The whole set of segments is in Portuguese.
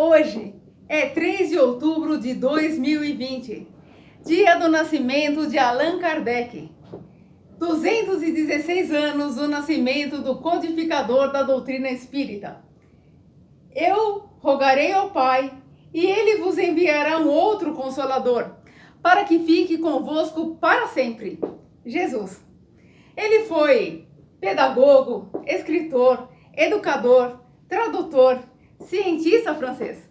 Hoje é 3 de outubro de 2020, dia do nascimento de Allan Kardec. 216 anos do nascimento do codificador da doutrina espírita. Eu rogarei ao Pai, e Ele vos enviará um outro Consolador, para que fique convosco para sempre. Jesus. Ele foi pedagogo, escritor, educador, tradutor, cientista francês.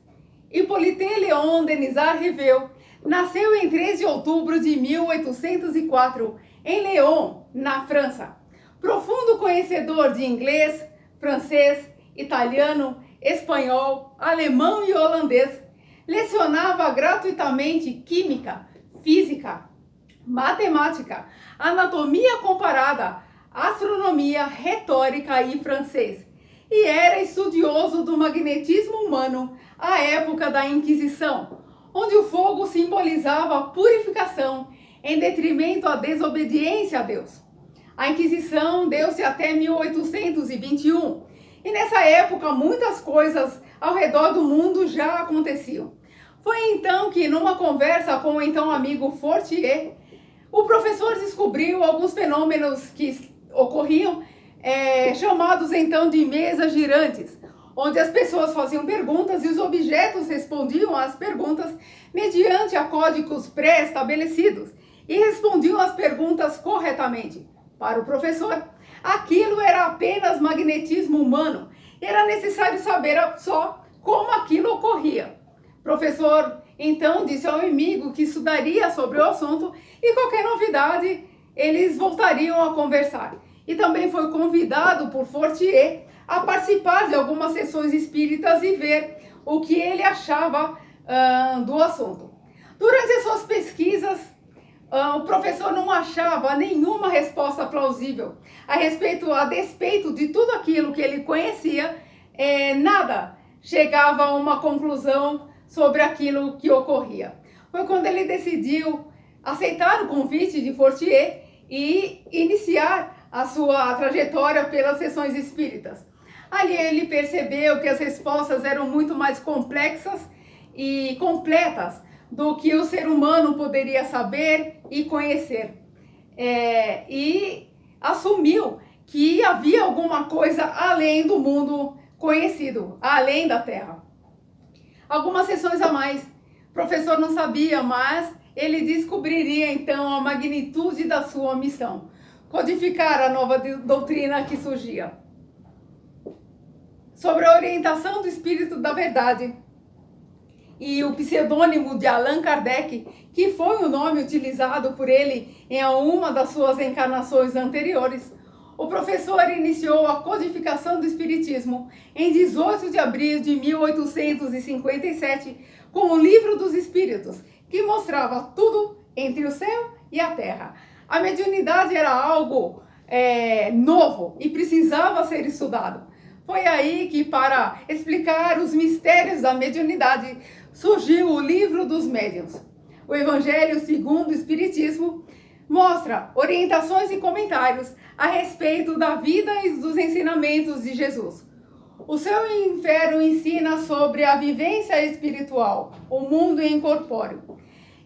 Hippolyte Léon Denisard Rivel nasceu em 3 de outubro de 1804, em Lyon, na França. Profundo conhecedor de inglês, francês, italiano, espanhol, alemão e holandês, lecionava gratuitamente química, física, matemática, anatomia comparada, astronomia, retórica e francês. E era estudioso do magnetismo humano à época da Inquisição, onde o fogo simbolizava a purificação em detrimento à desobediência a Deus. A Inquisição deu-se até 1821, e nessa época muitas coisas ao redor do mundo já aconteciam. Foi então que, numa conversa com o então amigo Fortier, o professor descobriu alguns fenômenos que ocorriam, chamados então de mesas girantes, onde as pessoas faziam perguntas e os objetos respondiam às perguntas mediante a códigos pré-estabelecidos e respondiam às perguntas corretamente. Para o professor, aquilo era apenas magnetismo humano, era necessário saber só como aquilo ocorria. O professor então disse ao amigo que estudaria sobre o assunto e qualquer novidade eles voltariam a conversar. E também foi convidado por Fortier a participar de algumas sessões espíritas e ver o que ele achava do assunto. Durante as suas pesquisas, o professor não achava nenhuma resposta plausível a despeito de tudo aquilo que ele conhecia, nada chegava a uma conclusão sobre aquilo que ocorria. Foi quando ele decidiu aceitar o convite de Fortier e iniciar a sua trajetória pelas sessões espíritas. Ali ele percebeu que as respostas eram muito mais complexas e completas do que o ser humano poderia saber e conhecer. E assumiu que havia alguma coisa além do mundo conhecido, além da Terra. Algumas sessões a mais. O professor não sabia, mas ele descobriria então a magnitude da sua missão: codificar a nova doutrina que surgia. Sobre a orientação do Espírito da Verdade e o pseudônimo de Allan Kardec, que foi o nome utilizado por ele em uma das suas encarnações anteriores, o professor iniciou a codificação do Espiritismo em 18 de abril de 1857 com o Livro dos Espíritos, que mostrava tudo entre o céu e a terra. A mediunidade era algo novo e precisava ser estudado. Foi aí que, para explicar os mistérios da mediunidade, surgiu o Livro dos Médiuns. O Evangelho segundo o Espiritismo mostra orientações e comentários a respeito da vida e dos ensinamentos de Jesus. O Céu e o Inferno ensina sobre a vivência espiritual, o mundo incorpóreo.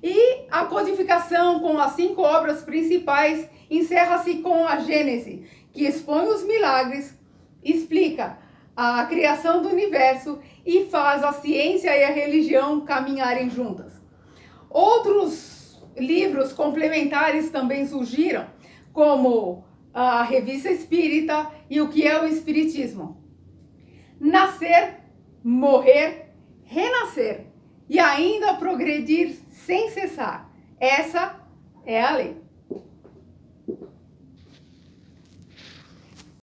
E a codificação com as 5 obras principais encerra-se com a Gênese, que expõe os milagres, explica a criação do universo e faz a ciência e a religião caminharem juntas. Outros livros complementares também surgiram, como a Revista Espírita e o que é o Espiritismo. Nascer, morrer, renascer e ainda progredir sem cessar. Essa é a lei.